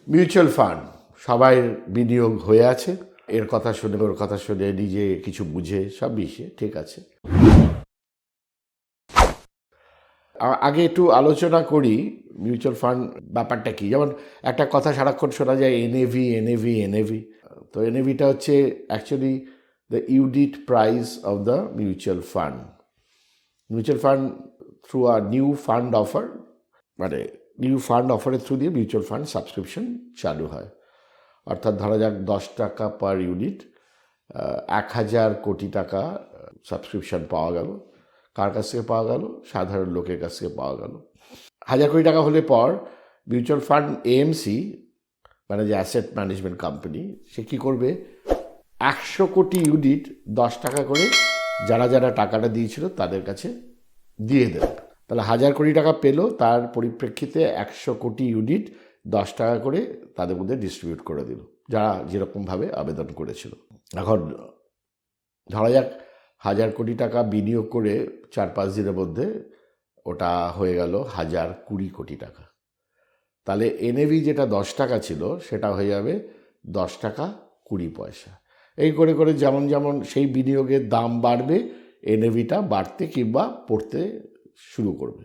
Mutual fund সবাই বিনিয়োগ হয়ে আছে, এর কথা শুনে ওর কথা শুনে নিজে কিছু বুঝে সব মিশে ঠিক আছে। আগে একটু আলোচনা করি মিউচুয়াল ফান্ড ব্যাপারটা কি। যেমন একটা কথা সারাক্ষণ শোনা যায় এনএভি এনএভি এনএভি। তো এনএভিটা হচ্ছে actually the unit price of the mutual fund. Mutual fund through a new fund offer, মানে নিউ ফান্ড অফারের থ্রু দিয়ে মিউচুয়াল ফান্ড সাবস্ক্রিপশন চালু হয়। অর্থাৎ ধরা যাক 10 টাকা পার ইউনিট, 1000 কোটি টাকা সাবস্ক্রিপশন পাওয়া গেল। কার কাছ থেকে পাওয়া গেল? সাধারণ লোকের কাছ থেকে পাওয়া গেল। 1000 কোটি টাকা হলে পর মিউচুয়াল ফান্ড এএমসি, মানে যে অ্যাসেট ম্যানেজমেন্ট কোম্পানি, সে কী করবে? 100 কোটি ইউনিট 10 টাকা করে যারা যারা টাকাটা দিয়েছিল তাদের কাছে দিয়ে দেবে। তাহলে 1000 কোটি টাকা পেলো, তার পরিপ্রেক্ষিতে 100 কোটি ইউনিট 10 টাকা করে তাদের মধ্যে ডিস্ট্রিবিউট করে দিল, যারা যেরকমভাবে আবেদন করেছিল। এখন ধরা যাক 1000 কোটি টাকা বিনিয়োগ করে 4-5 দিনের মধ্যে ওটা হয়ে গেল 1020 কোটি টাকা। তাহলে এনএভি যেটা 10 টাকা ছিল সেটা হয়ে যাবে 10 টাকা 20 পয়সা। এই করে করে যেমন যেমন সেই বিনিয়োগের দাম বাড়বে, এনএভিটা বাড়তে কিংবা পড়তে শুরু করবে।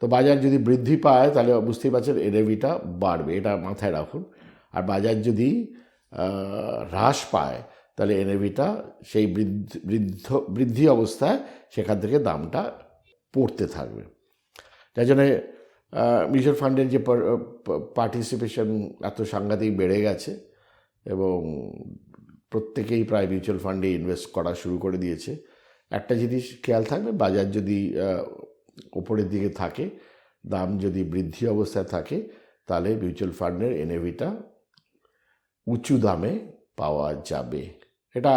তো বাজার যদি বৃদ্ধি পায় তাহলে বুঝতেই পারছেন এনএভিটা বাড়বে, এটা মাথায় রাখুন। আর বাজার যদি হ্রাস পায় তাহলে এনএভিটা সেই বৃদ্ধি অবস্থায় সেখান থেকে দামটা পড়তে থাকবে। যার জন্যে মিউচুয়াল ফান্ডের যে পার্টিসিপেশন এত সাংঘাতিক বেড়ে গেছে এবং প্রত্যেকেই প্রায় মিউচুয়াল ফান্ডে ইনভেস্ট করা শুরু করে দিয়েছে। একটা জিনিস খেয়াল থাকবে, বাজার যদি ওপরের দিকে থাকে, দাম যদি বৃদ্ধি অবস্থায় থাকে, তাহলে মিউচুয়াল ফান্ডের এনএভিটা উঁচু দামে পাওয়া যাবে। এটা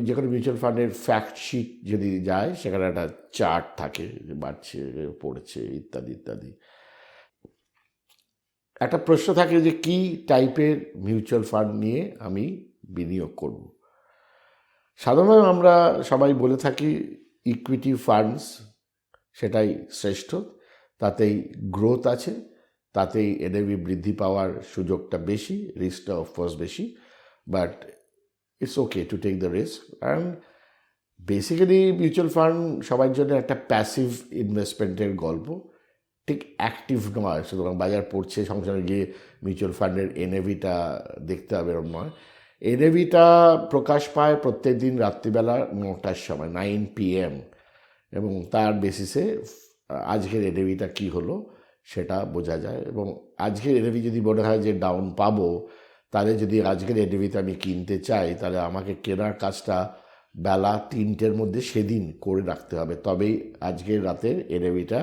যে কোনো মিউচুয়াল ফান্ডের ফ্যাক্ট শিট যদি যায় সেখানে একটা চার্ট থাকে, বাড়ছে পড়ছে ইত্যাদি ইত্যাদি। একটা প্রশ্ন থাকে যে কী টাইপের মিউচুয়াল ফান্ড নিয়ে আমি বিনিয়োগ করব। সাধারণত আমরা সবাই বলে থাকি ইকুইটি ফান্ডস সেটাই শ্রেষ্ঠ, তাতেই গ্রোথ আছে, তাতেই এনএভি বৃদ্ধি পাওয়ার সুযোগটা বেশি, রিস্কটা অফকোর্স বেশি, but it's okay to take the risk. And basically mutual fund সবার জন্য একটা প্যাসিভ ইনভেস্টমেন্টের গল্প, ঠিক অ্যাক্টিভ নয়। সুতরাং বাজার পড়ছে সঙ্গে সঙ্গে গিয়ে মিউচুয়াল ফান্ডের এনএভিটা দেখতে হবে এরকম নয়। এনএভিটা প্রকাশ পায় প্রত্যেক দিন রাত্রিবেলা 9টার সময়, 9 PM, এবং তার বেসিসে আজকের এনএভিটা কী হলো সেটা বোঝা যায়। এবং আজকের এনএভি যদি মনে হয় যে ডাউন পাবো, তাহলে যদি আজকের এনএভিতে আমি কিনতে চাই তাহলে আমাকে কেনার কাজটা বেলা 3টের মধ্যে সেদিন করে রাখতে হবে, তবেই আজকের রাতের এনএভিটা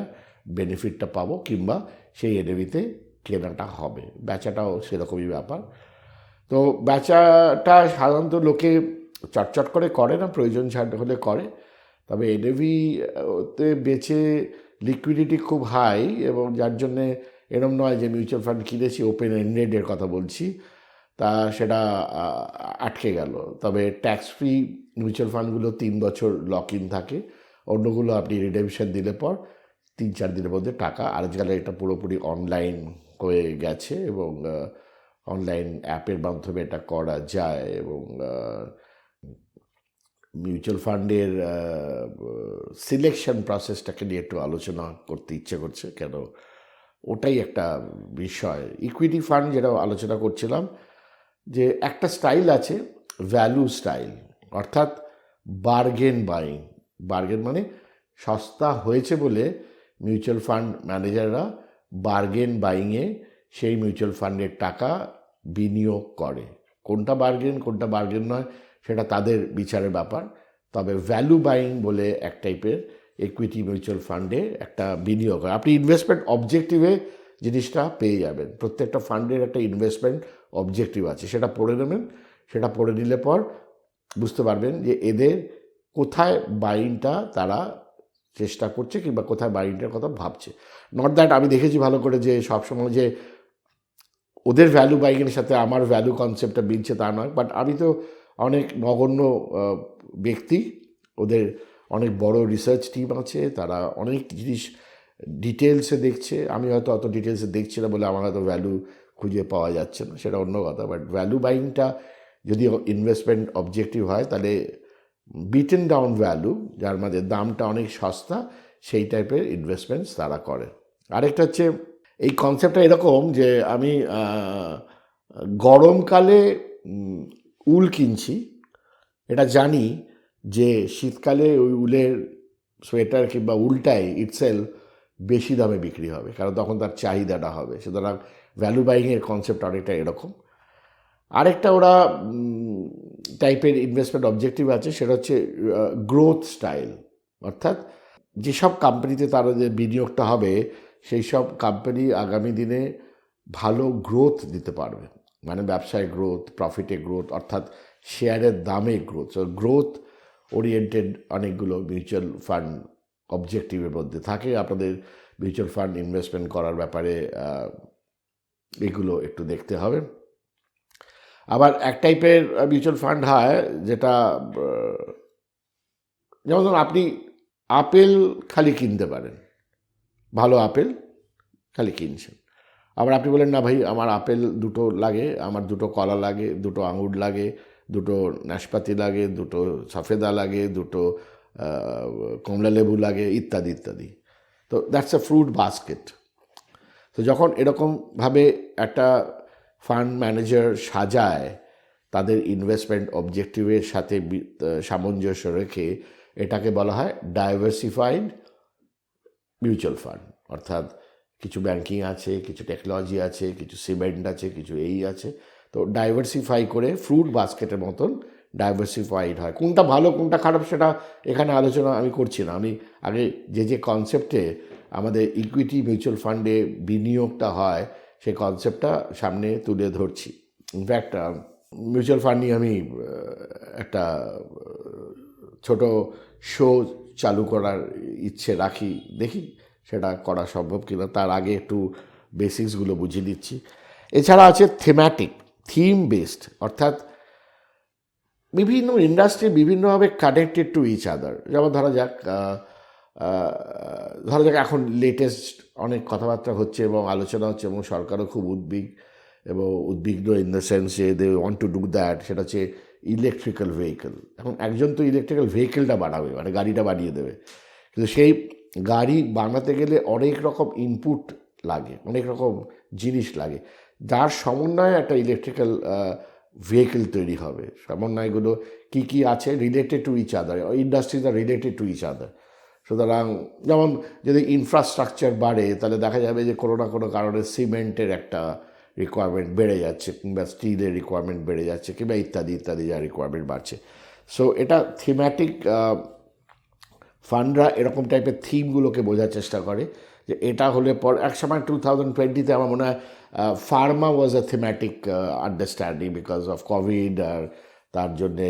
বেনিফিটটা পাবো, কিংবা সেই এনএভিতে কেনাটা হবে। বেচাটাও সেরকমই ব্যাপার। তো বেচাটা সাধারণত লোকে চটচট করে না, প্রয়োজন ছাড় হলে করে। তবে এনএভিতে বেচে লিকুইডিটি খুব হাই, এবং যার জন্যে এরম নয় যে মিউচুয়াল ফান্ড কিনেছি, ওপেন এন্ডেডের কথা বলছি, তা সেটা আটকে গেল। তবে ট্যাক্স ফ্রি মিউচুয়াল ফান্ডগুলো 3 বছর লক ইন থাকে, অন্যগুলো আপনি রিডেমশন দিলে পর 3-4 দিনের মধ্যে টাকা। আজকাল এটা পুরোপুরি অনলাইন হয়ে গেছে এবং অনলাইন অ্যাপের মাধ্যমে এটা করা যায়। এবং মিউচুয়াল ফান্ডের সিলেকশন প্রসেসটাকে নিয়ে একটু আলোচনা করতে ইচ্ছে করছে, কেন ওটাই একটা বিষয়। ইকুইটি ফান্ড যেটা আলোচনা করছিলাম, যে একটা স্টাইল আছে ভ্যালু স্টাইল, অর্থাৎ বার্গেন বাইং। বার্গেন মানে সস্তা হয়েছে বলে মিউচুয়াল ফান্ড ম্যানেজাররা বার্গেন বাইংয়ে সেই মিউচুয়াল ফান্ডের টাকা বিনিয়োগ করে। কোনটা বার্গেন নয় সেটা তাদের বিচারের ব্যাপার। তবে ভ্যালু বাইং বলে এক টাইপের ইকুইটি মিউচুয়াল ফান্ডে একটা বিনিয়োগ হয়। আপনি ইনভেস্টমেন্ট অবজেক্টিভে জিনিসটা পেয়ে যাবেন। প্রত্যেকটা ফান্ডের একটা ইনভেস্টমেন্ট অবজেক্টিভ আছে, সেটা পড়ে নেবেন। সেটা পড়ে নিলে পর বুঝতে পারবেন যে এদের কোথায় বাইংটা তারা চেষ্টা করছে কিংবা কোথায় বাইংটার কথা ভাবছে। নট দ্যাট আমি দেখেছি ভালো করে যে সবসময় যে ওদের ভ্যালু বাইংয়ের সাথে আমার ভ্যালু কনসেপ্টটা মিলছে তা নয়, বাট আমি তো অনেক নগণ্য ব্যক্তি, ওদের অনেক বড় রিসার্চ টিম আছে, তারা অনেক জিনিস ডিটেলসে দেখছে। আমি হয়তো অত ডিটেলসে দেখছি না বলে আমার হয়তো ভ্যালু খুঁজে পাওয়া যাচ্ছে না, সেটা অন্য কথা। বাট ভ্যালু বাইংটা যদি ইনভেস্টমেন্ট অবজেক্টিভ হয়, তাহলে বিটেন ডাউন ভ্যালু, যার মধ্যে দামটা অনেক সস্তা, সেই টাইপের ইনভেস্টমেন্টস তারা করে। আরেকটা হচ্ছে, এই কনসেপ্টটা এরকম যে আমি গরমকালে উল কিনছি, এটা জানি যে শীতকালে ওই উলের সোয়েটার কিংবা উলটাই ইটসেলফ বেশি দামে বিক্রি হবে, কারণ তখন তার চাহিদাটা হবে। সুতরাং ভ্যালু বাইংয়ের কনসেপ্ট অনেকটা এরকম। আরেকটা ওরা টাইপের ইনভেস্টমেন্ট অবজেক্টিভ আছে, সেটা হচ্ছে গ্রোথ স্টাইল। অর্থাৎ যেসব কোম্পানিতে তারা যে বিনিয়োগটা হবে, সেই সব কোম্পানি আগামী দিনে ভালো গ্রোথ দিতে পারবে, মানে ব্যবসায় গ্রোথ, প্রফিটে গ্রোথ, অর্থাৎ শেয়ারের দামে গ্রোথ। সো গ্রোথ ওরিয়েন্টেড অনেকগুলো মিউচুয়াল ফান্ড অবজেক্টিভের মধ্যে থাকে। আপনাদের মিউচুয়াল ফান্ড ইনভেস্টমেন্ট করার ব্যাপারে এগুলো একটু দেখতে হবে। আবার এক টাইপের মিউচুয়াল ফান্ড হয় যেটা, যেমন ধরুন আপনি আপেল খালি কিনতে পারেন, ভালো আপেল খালি কিনছেন। আবার আপনি বলেন, না ভাই আমার আপেল দুটো লাগে, আমার দুটো কলা লাগে, দুটো আঙুর লাগে, দুটো নাশপাতি লাগে, দুটো সফেদা লাগে, দুটো কমলা লেবু লাগে, ইত্যাদি ইত্যাদি। তো দ্যাটস এ ফ্রুট বাস্কেট। তো যখন এরকমভাবে একটা ফান্ড ম্যানেজার সাজায় তাদের ইনভেস্টমেন্ট অবজেক্টিভের সাথে সামঞ্জস্য রেখে, এটাকে বলা হয় ডাইভার্সিফাইড মিউচুয়াল ফান্ড। অর্থাৎ কিছু ব্যাংকিং আছে, কিছু টেকনোলজি আছে, কিছু সিমেন্ট আছে, কিছু এই আছে। তো ডাইভার্সিফাই করে ফ্রুট বাস্কেটের মতন ডাইভার্সিফাইড হয়। কোনটা ভালো কোনটা খারাপ সেটা এখানে আলোচনা আমি করছি না। আমি আগে যে কনসেপ্টে আমাদের ইকুইটি মিউচুয়াল ফান্ডে বিনিয়োগটা হয়, সেই কনসেপ্টটা সামনে তুলে ধরছি। ইনফ্যাক্ট মিউচুয়াল ফান্ড নিয়ে আমি একটা ছোট শো চালু করার ইচ্ছে রাখি, দেখি সেটা করা সম্ভব কিনা। তার আগে একটু বেসিক্সগুলো বুঝিয়ে দিচ্ছি। এছাড়া আছে থিম্যাটিক, থিম বেসড, অর্থাৎ বিভিন্ন ইন্ডাস্ট্রি বিভিন্নভাবে কানেক্টেড টু ইচ আদার। যেমন ধরা যাক এখন লেটেস্ট অনেক কথাবার্তা হচ্ছে এবং আলোচনা হচ্ছে, এবং সরকারও খুব উদ্বিগ্ন ইন দ্য সেন্স যে they want to do that, সেটা হচ্ছে ইলেকট্রিক্যাল ভেহিকেল। এখন একজন তো ইলেকট্রিক্যাল ভেহিকেলটা বানাবে, মানে গাড়িটা বানিয়ে দেবে, কিন্তু সেই গাড়ি বানাতে গেলে অনেক রকম ইনপুট লাগে, অনেক রকম জিনিস লাগে, যার সমন্বয়ে একটা ইলেকট্রিক্যাল ভেহিকেল তৈরি হবে। সমন্বয়গুলো কী কী আছে, related to each other, industries আর রিলেটেড টু ইচ আদার। সুতরাং যেমন যদি ইনফ্রাস্ট্রাকচার বাড়ে, তাহলে দেখা যাবে যে কোনো না কোনো কারণে সিমেন্টের একটা রিকোয়ারমেন্ট বেড়ে যাচ্ছে, কিংবা স্টিলের রিকোয়ারমেন্ট বেড়ে যাচ্ছে, কিংবা ইত্যাদি ইত্যাদি যা রিকোয়ারমেন্ট বাড়ছে। সো এটা থিম্যাটিক ফান্ডরা এরকম টাইপের থিমগুলোকে বোঝার চেষ্টা করে যে এটা হলে পর। এক সময় 2020-তে আমার মনে হয় pharma was a thematic understanding because of Covid, আর তার জন্যে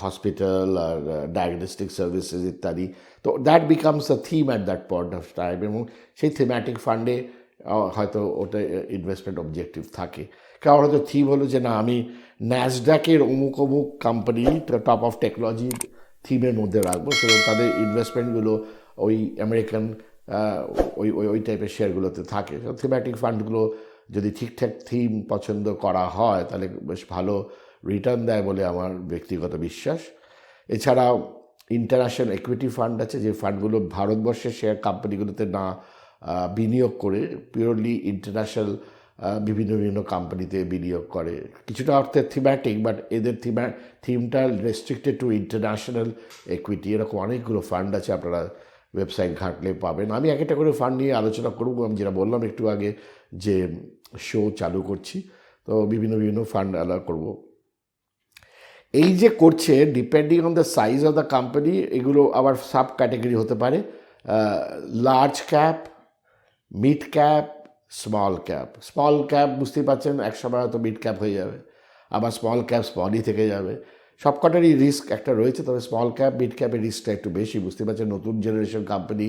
হসপিটাল আর ডায়াগনস্টিক সার্ভিসেস ইত্যাদি। তো that becomes a theme at that point of time, এবং সেই থিম্যাটিক ফান্ডে হয়তো ওটা ইনভেস্টমেন্ট অবজেক্টিভ থাকে। কারণ হয়তো থিম হলো যে না, আমি ন্যাসড্যাকের অমুক অমুক কোম্পানি টপ অফ টেকনোলজি থিমের মধ্যে রাখবো, সেগুলো তাদের ইনভেস্টমেন্টগুলো ওই আমেরিকান ওই টাইপের শেয়ারগুলোতে থাকে। থিম্যাটিক ফান্ডগুলো যদি ঠিকঠাক থিম পছন্দ করা হয়, তাহলে বেশ ভালো রিটার্ন দেয় বলে আমার ব্যক্তিগত বিশ্বাস। এছাড়াও ইন্টারন্যাশনাল ইকুইটি ফান্ড আছে, যে ফান্ডগুলো ভারতবর্ষের শেয়ার কোম্পানিগুলোতে না বিনিয়োগ করে পিওরলি ইন্টারন্যাশনাল বিভিন্ন কোম্পানিতে বিনিয়োগ করে। কিছুটা অর্থে থিম্যাটিক, বাট এদের থিমটা রেস্ট্রিক্টেড টু ইন্টারন্যাশনাল ইকুইটি। এরকম অনেকগুলো ফান্ড আছে, আপনারা ওয়েবসাইট ঘাঁটলে পাবেন। আমি এক একটা করে ফান্ড নিয়ে আলোচনা করব। আমি যেটা বললাম একটু আগে যে শো চালু করছি, তো বিভিন্ন ফান্ড আলাদা করব। এই যে করছে, depending on the size of the company, এগুলো আবার সাব ক্যাটেগরি হতে পারে। Large cap, mid cap, small cap বুঝতেই পারছেন, এক সময় হয়তো মিড ক্যাপ হয়ে যাবে, আবার স্মল ক্যাপ স্মলই থেকে যাবে। সবকটারই রিস্ক একটা রয়েছে, তবে স্মল ক্যাপ মিড ক্যাপের রিস্কটা একটু বেশি। বুঝতে পারছেন, নতুন জেনারেশন কোম্পানি,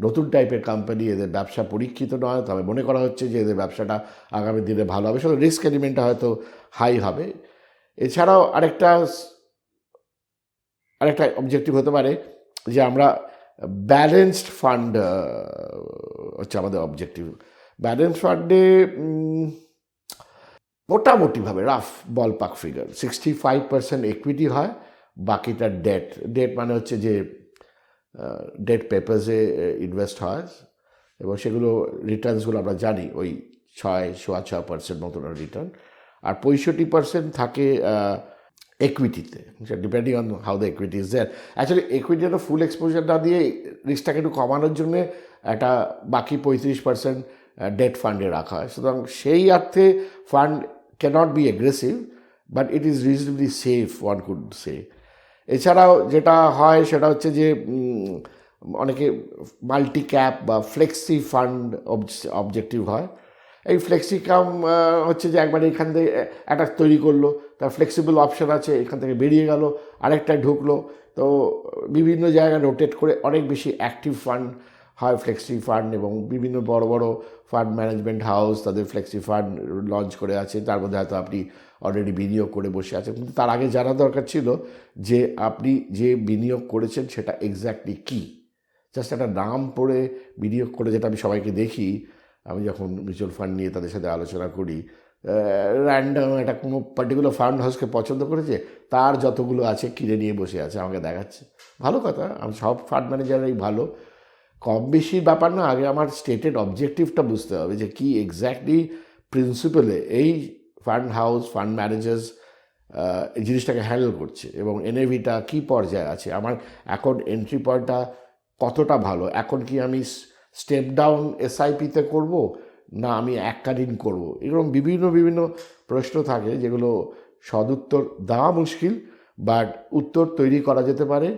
নতুন টাইপের কোম্পানি, এদের ব্যবসা পরীক্ষিত নয়, তবে মনে করা হচ্ছে যে এদের ব্যবসাটা আগামী দিনে ভালো হবে, সেটা রিস্ক এলিমেন্টটা হয়তো হাই হবে। এছাড়াও আরেকটা অবজেক্টিভ হতে পারে যে আমরা ব্যালেন্সড ফান্ড হচ্ছে আমাদের অবজেক্টিভ। ব্যালেন্স ফান্ডে মোটামুটিভাবে রাফ বলপাক ফিগার 65% ইকুইটি হয়, বাকিটা ডেট মানে হচ্ছে যে ডেট পেপার্সে ইনভেস্ট হয় এবং সেগুলো রিটার্নসগুলো আমরা জানি ওই 6.6% মতন রিটার্ন, আর 65% থাকে equity-তে, depending on how the equity is there. Actually ইকুইটিটা ফুল এক্সপোজার না দিয়ে রিস্কটাকে একটু কমানোর জন্য একটা বাকি 35% ডেট ফান্ডে রাখা হয়। সুতরাং সেই অর্থে fund can't be aggressive, but it is reasonably safe, one could say. এছাড়াও যেটা হয় সেটা হচ্ছে যে অনেকে মাল্টি ক্যাপ বা ফ্লেক্সি ফান্ড অবজেক্টিভ হয়। এই ফ্লেক্সি কাম হচ্ছে যে একবার এখান থেকে একটা তৈরি করলো, তার ফ্লেক্সিবল অপশান আছে, এখান থেকে বেরিয়ে গেল, আরেকটা ঢুকলো, তো বিভিন্ন জায়গায় রোটেট করে অনেক বেশি অ্যাক্টিভ ফান্ড হয় ফ্লেক্সি ফান্ড। এবং বিভিন্ন বড় বড় ফান্ড ম্যানেজমেন্ট হাউস তাদের ফ্লেক্সি ফান্ড লঞ্চ করে আছে, তার মধ্যে হয়তো আপনি অলরেডি বিনিয়োগ করে বসে আছেন, কিন্তু তার আগে জানা দরকার ছিল যে আপনি যে বিনিয়োগ করেছেন সেটা এক্স্যাক্টলি কী। জাস্ট একটা নাম পড়ে বিনিয়োগ করে, যেটা আমি সবাইকে দেখি আমি যখন মিউচুয়াল ফান্ড নিয়ে তাদের সাথে আলোচনা করি, র্যান্ডাম একটা কোনো পার্টিকুলার ফান্ড হাউসকে পছন্দ করেছে, তার যতগুলো আছে কিনে নিয়ে বসে আছে, আমাকে দেখাচ্ছে। ভালো কথা, আমি সব ফান্ড ম্যানেজারই ভালো, কম বেশি ব্যাপার না, আগে আমার স্টেটেড অবজেক্টিভটা বুঝতে হবে যে কি এক্স্যাক্টলি প্রিন্সিপালে এই ফান্ড হাউস ফান্ড ম্যানেজার্স এই জিনিসটাকে হ্যান্ডেল করছে, এবং এনএভিটা কী পর্যায়ে আছে, আমার এখন এন্ট্রি পয়েন্টটা কতটা ভালো, এখন কি আমি স্টেপ ডাউন এসআইপিতে করব না আমি এককালীন করব, এরকম বিভিন্ন প্রশ্ন থাকে যেগুলো সদুত্তর দেওয়া মুশকিল, বাট উত্তর তৈরি করা যেতে পারে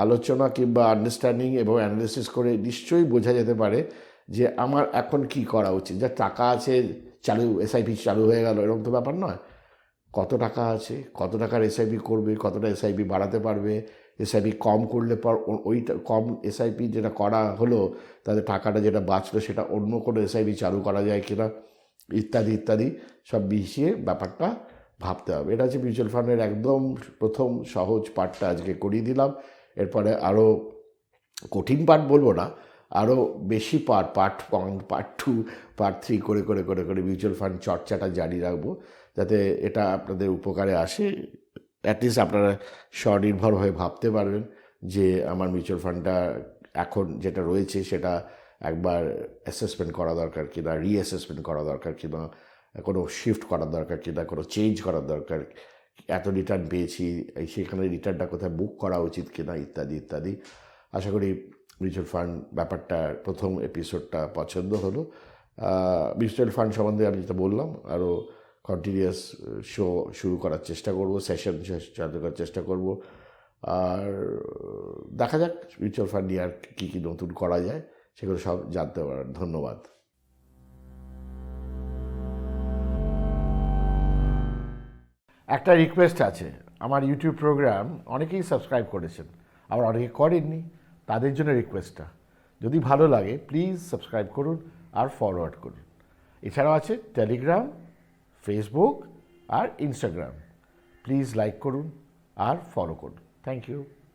আলোচনা কিংবা আন্ডারস্ট্যান্ডিং এবং অ্যানালিসিস করে। নিশ্চয়ই বোঝা যেতে পারে যে আমার এখন কি করা উচিত। যা টাকা আছে চালু, এসআইপি চালু হয়ে গেল, এরকম তো ব্যাপার নয়। কত টাকা আছে, কত টাকার এসআইপি করবে, কতটা এসআইপি বাড়াতে পারবে, এসআইপি কম করলে পর ওইটা কম এসআইপি যেটা করা হলো তাদের টাকাটা যেটা বাঁচলো সেটা অন্য কোনো এসআইপি চালু করা যায় কিনা, ইত্যাদি সব মিশিয়ে ব্যাপারটা ভাবতে হবে। এটা হচ্ছে মিউচুয়াল ফান্ডের একদম প্রথম সহজ পার্টটা আজকে করিয়ে দিলাম। এরপরে আরও কঠিন পার্ট বলবো না, আরও বেশি পার্ট 1, পার্ট 2, পার্ট 3 করে মিউচুয়াল ফান্ড চর্চাটা জারি রাখবো, যাতে এটা আপনাদের উপকারে আসে। অ্যাটলিস্ট আপনারা স্বনির্ভর হয়ে ভাবতে পারবেন যে আমার মিউচুয়াল ফান্ডটা এখন যেটা রয়েছে সেটা একবার অ্যাসেসমেন্ট করা দরকার কিনা, রিঅ্যাসেসমেন্ট করা দরকার কিনা, কোনো শিফট করার দরকার কিনা, কোনো চেঞ্জ করার দরকার, এত রিটার্ন পেয়েছি সেখানে রিটার্নটা কোথায় বুক করা উচিত কিনা, ইত্যাদি। আশা করি মিউচুয়াল ফান্ড ব্যাপারটা প্রথম এপিসোডটা পছন্দ হলো। মিউচুয়াল ফান্ড সম্বন্ধে আমি যেটা বললাম, আরও কন্টিনিউয়াস শো শুরু করার চেষ্টা করব, সেশন চালু করার চেষ্টা করব, আর দেখা যাক মিউচুয়াল ফান্ড নিয়ে আর কী নতুন করা যায় সেগুলো সব জানতে পারেন। ধন্যবাদ। একটা রিকোয়েস্ট আছে, আমার ইউটিউব প্রোগ্রাম অনেকেই সাবস্ক্রাইব করেছেন, আবার অনেকে করেননি, তাদের জন্য রিকোয়েস্টটা, যদি ভালো লাগে প্লিজ সাবস্ক্রাইব করুন আর ফরওয়ার্ড করুন। এছাড়াও আছে টেলিগ্রাম, ফেসবুক আর ইনস্টাগ্রাম, প্লিজ লাইক করুন আর ফলো করুন। Thank you.